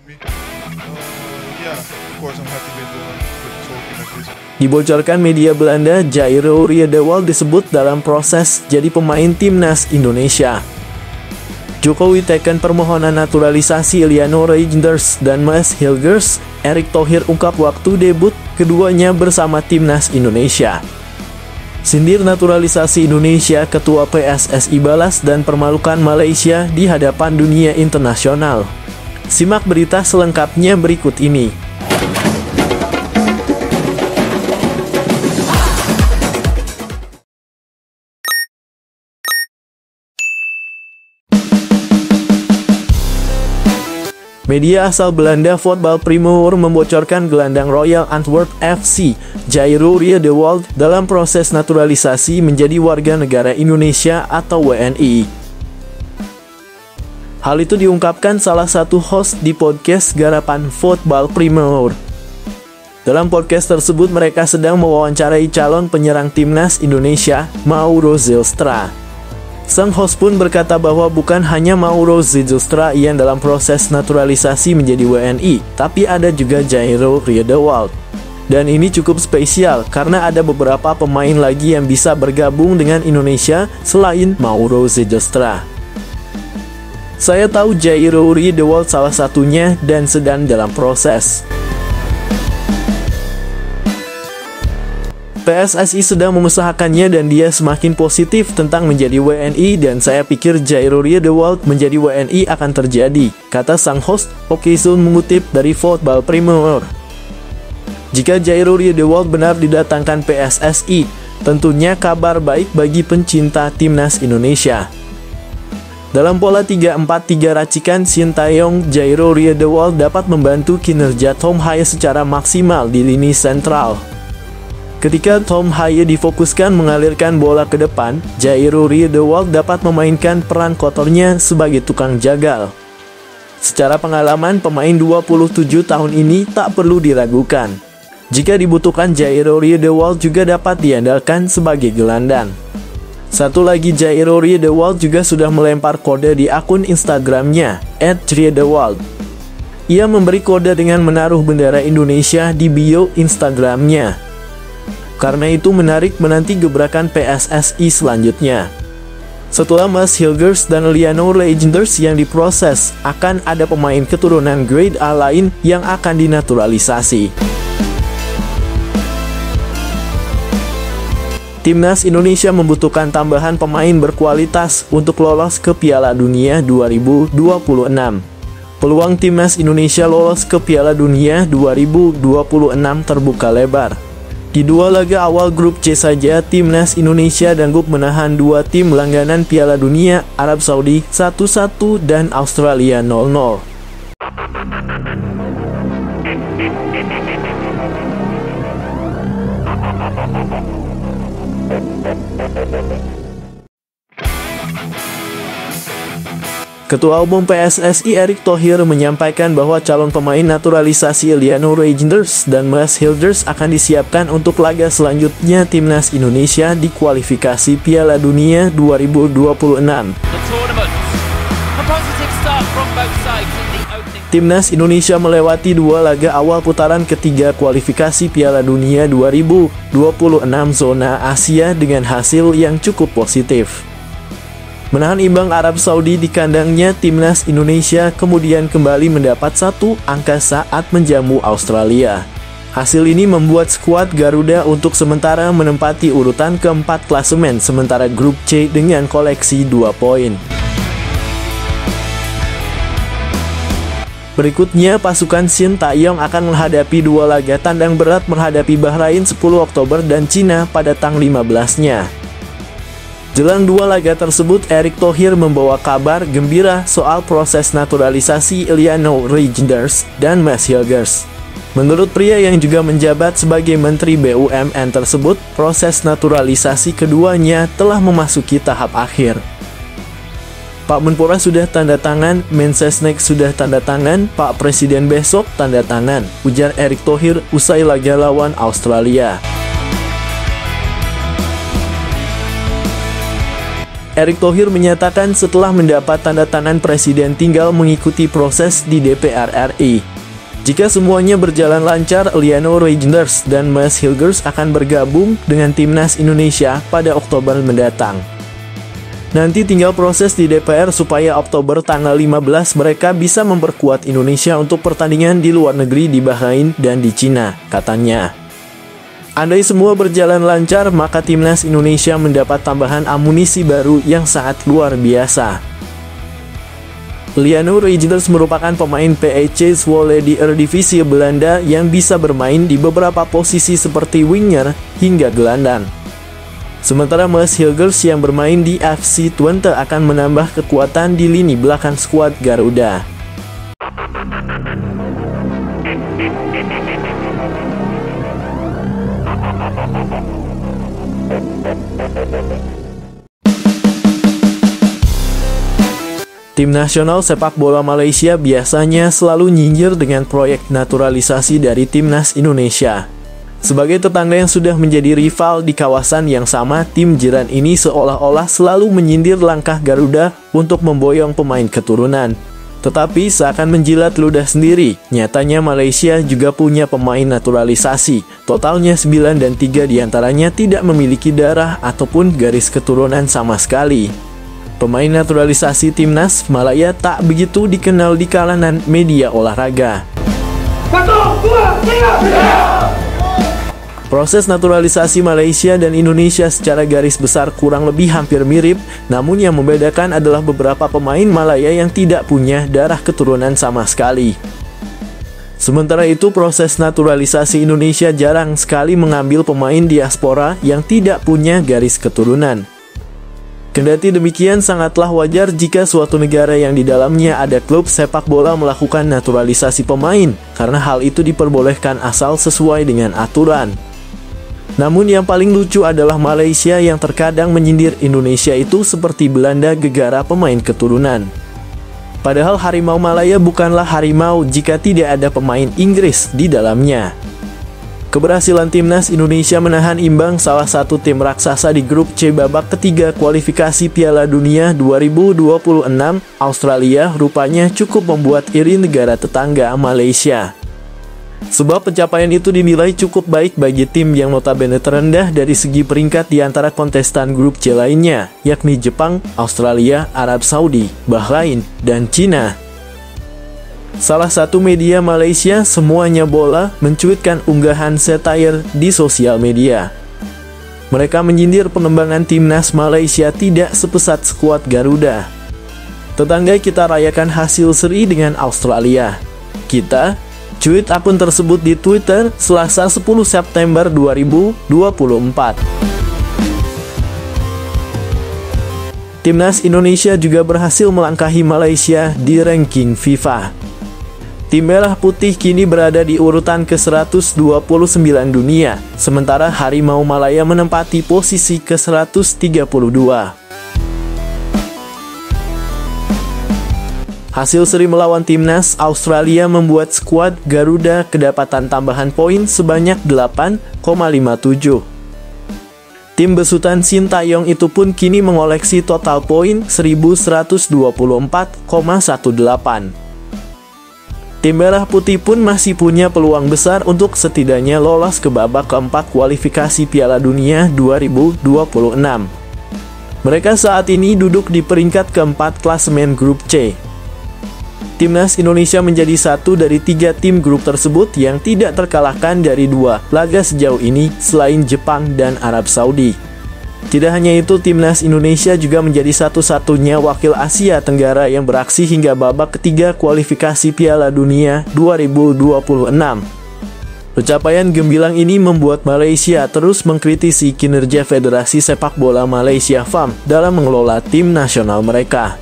me. Yeah, of course I'm happy with the trophy like this. Dibocorkan media Belanda, Jairo Riedewald disebut dalam proses jadi pemain timnas Indonesia. Jokowi tekan permohonan naturalisasi Iliano Reijnders dan Mas Hilgers. Erick Thohir ungkap waktu debut keduanya bersama timnas Indonesia. Sindir naturalisasi Indonesia, Ketua PSSI balas dan permalukan Malaysia di hadapan dunia internasional. Simak berita selengkapnya berikut ini. Media asal Belanda Voetbal Primeur membocorkan gelandang Royal Antwerp FC, Jairo Riedewald, dalam proses naturalisasi menjadi warga negara Indonesia atau WNI. Hal itu diungkapkan salah satu host di podcast garapan Voetbal Primeur. Dalam podcast tersebut mereka sedang mewawancarai calon penyerang timnas Indonesia, Mauro Zylstra. Sang host pun berkata bahwa bukan hanya Mauro Zylstra yang dalam proses naturalisasi menjadi WNI, tapi ada juga Jairo Riedewald. Dan ini cukup spesial karena ada beberapa pemain lagi yang bisa bergabung dengan Indonesia selain Mauro Zylstra. Saya tahu Jairo Riedewald salah satunya dan sedang dalam proses. PSSI sedang mengusahakannya dan dia semakin positif tentang menjadi WNI dan saya pikir Jairo Riedewald menjadi WNI akan terjadi, kata sang host. Okeysun mengutip dari Voetbal Primeur. Jika Jairo Riedewald benar didatangkan PSSI, tentunya kabar baik bagi pencinta timnas Indonesia. Dalam pola 3-4-3 racikan Sintayong, Jairo Riedewald dapat membantu kinerja Tom Haye secara maksimal di lini sentral. Ketika Tom Haye difokuskan mengalirkan bola ke depan, Jairo Riedewald dapat memainkan peran kotornya sebagai tukang jagal. Secara pengalaman, pemain 27 tahun ini tak perlu diragukan. Jika dibutuhkan, Jairo Riedewald juga dapat diandalkan sebagai gelandang. Satu lagi, Jairo Riedewald juga sudah melempar kode di akun Instagramnya, @Riedewald. Ia memberi kode dengan menaruh bendera Indonesia di bio Instagramnya. Karena itu menarik menanti gebrakan PSSI selanjutnya. Setelah Mas Hilgers dan Iliano Reijnders yang diproses, akan ada pemain keturunan grade A lain yang akan dinaturalisasi. Timnas Indonesia membutuhkan tambahan pemain berkualitas untuk lolos ke Piala Dunia 2026. Peluang Timnas Indonesia lolos ke Piala Dunia 2026 terbuka lebar. Di dua laga awal grup C saja, Timnas Indonesia dan grup menahan dua tim langganan Piala Dunia, Arab Saudi 1-1 dan Australia 0-0. Ketua Umum PSSI Erick Thohir menyampaikan bahwa calon pemain naturalisasi Iliano Reijnders dan Mas Hilgers akan disiapkan untuk laga selanjutnya Timnas Indonesia di kualifikasi Piala Dunia 2026. Timnas Indonesia melewati dua laga awal putaran ketiga kualifikasi Piala Dunia 2026 zona Asia dengan hasil yang cukup positif. Menahan imbang Arab Saudi di kandangnya, Timnas Indonesia kemudian kembali mendapat satu angka saat menjamu Australia. Hasil ini membuat skuad Garuda untuk sementara menempati urutan keempat klasemen sementara grup C dengan koleksi 2 poin. Berikutnya, pasukan Sintayong akan menghadapi dua laga tandang berat menghadapi Bahrain 10 Oktober dan Cina pada tanggal 15-nya. Jelang dua laga tersebut, Erick Thohir membawa kabar gembira soal proses naturalisasi Iliano Reijnders dan Mas Hilgers. Menurut pria yang juga menjabat sebagai Menteri BUMN tersebut, proses naturalisasi keduanya telah memasuki tahap akhir. Pak Menpora sudah tanda tangan, Mensesnek sudah tanda tangan, Pak Presiden besok tanda tangan, ujar Erick Thohir usai laga lawan Australia. Erick Thohir menyatakan setelah mendapat tanda tangan presiden tinggal mengikuti proses di DPR RI. Jika semuanya berjalan lancar, Liano Reijnders dan Mas Hilgers akan bergabung dengan Timnas Indonesia pada Oktober mendatang. Nanti tinggal proses di DPR supaya Oktober tanggal 15 mereka bisa memperkuat Indonesia untuk pertandingan di luar negeri di Bahrain dan di Cina, katanya. Andai semua berjalan lancar, maka Timnas Indonesia mendapat tambahan amunisi baru yang sangat luar biasa. Liano Reijnders merupakan pemain PEC Zwolle di Eredivisie Belanda yang bisa bermain di beberapa posisi seperti winger hingga gelandang. Sementara Mas Hilgers yang bermain di FC Twente akan menambah kekuatan di lini belakang skuad Garuda. Tim nasional sepak bola Malaysia biasanya selalu nyinyir dengan proyek naturalisasi dari Timnas Indonesia. Sebagai tetangga yang sudah menjadi rival di kawasan yang sama, tim jiran ini seolah-olah selalu menyindir langkah Garuda untuk memboyong pemain keturunan. Tetapi seakan menjilat ludah sendiri, nyatanya Malaysia juga punya pemain naturalisasi. Totalnya 9 dan 3 diantaranya tidak memiliki darah ataupun garis keturunan sama sekali. Pemain naturalisasi Timnas Malaya tak begitu dikenal di kalangan media olahraga. 1, 2, 3. Proses naturalisasi Malaysia dan Indonesia secara garis besar kurang lebih hampir mirip, namun yang membedakan adalah beberapa pemain Malaya yang tidak punya darah keturunan sama sekali. Sementara itu, proses naturalisasi Indonesia jarang sekali mengambil pemain diaspora yang tidak punya garis keturunan. Kendati demikian, sangatlah wajar jika suatu negara yang di dalamnya ada klub sepak bola melakukan naturalisasi pemain, karena hal itu diperbolehkan asal sesuai dengan aturan. Namun yang paling lucu adalah Malaysia yang terkadang menyindir Indonesia itu seperti Belanda gegara pemain keturunan. Padahal harimau Malaya bukanlah harimau jika tidak ada pemain Inggris di dalamnya. Keberhasilan Timnas Indonesia menahan imbang salah satu tim raksasa di grup C babak ketiga kualifikasi Piala Dunia 2026, Australia, rupanya cukup membuat iri negara tetangga Malaysia. Sebab pencapaian itu dinilai cukup baik bagi tim yang notabene terendah dari segi peringkat di antara kontestan grup C lainnya, yakni Jepang, Australia, Arab Saudi, Bahrain, dan Cina. Salah satu media Malaysia, Semuanya Bola, mencuitkan unggahan satire di sosial media. Mereka menyindir pengembangan timnas Malaysia tidak sepesat skuad Garuda. Tetangga kita rayakan hasil seri dengan Australia. Kita, cuit akun tersebut di Twitter, Selasa 10 September 2024. Timnas Indonesia juga berhasil melangkahi Malaysia di ranking FIFA. Tim Merah Putih kini berada di urutan ke-129 dunia, sementara Harimau Malaya menempati posisi ke-132. Hasil seri melawan timnas Australia membuat skuad Garuda kedapatan tambahan poin sebanyak 8,57. Tim besutan Sintayong itu pun kini mengoleksi total poin 1124,18. Tim Merah Putih pun masih punya peluang besar untuk setidaknya lolos ke babak keempat kualifikasi Piala Dunia 2026. Mereka saat ini duduk di peringkat keempat klasemen grup C. Timnas Indonesia menjadi satu dari 3 tim grup tersebut yang tidak terkalahkan dari 2 laga sejauh ini selain Jepang dan Arab Saudi. Tidak hanya itu, Timnas Indonesia juga menjadi satu-satunya wakil Asia Tenggara yang beraksi hingga babak ketiga kualifikasi Piala Dunia 2026. Pencapaian gemilang ini membuat Malaysia terus mengkritisi kinerja Federasi Sepak Bola Malaysia FAM dalam mengelola tim nasional mereka.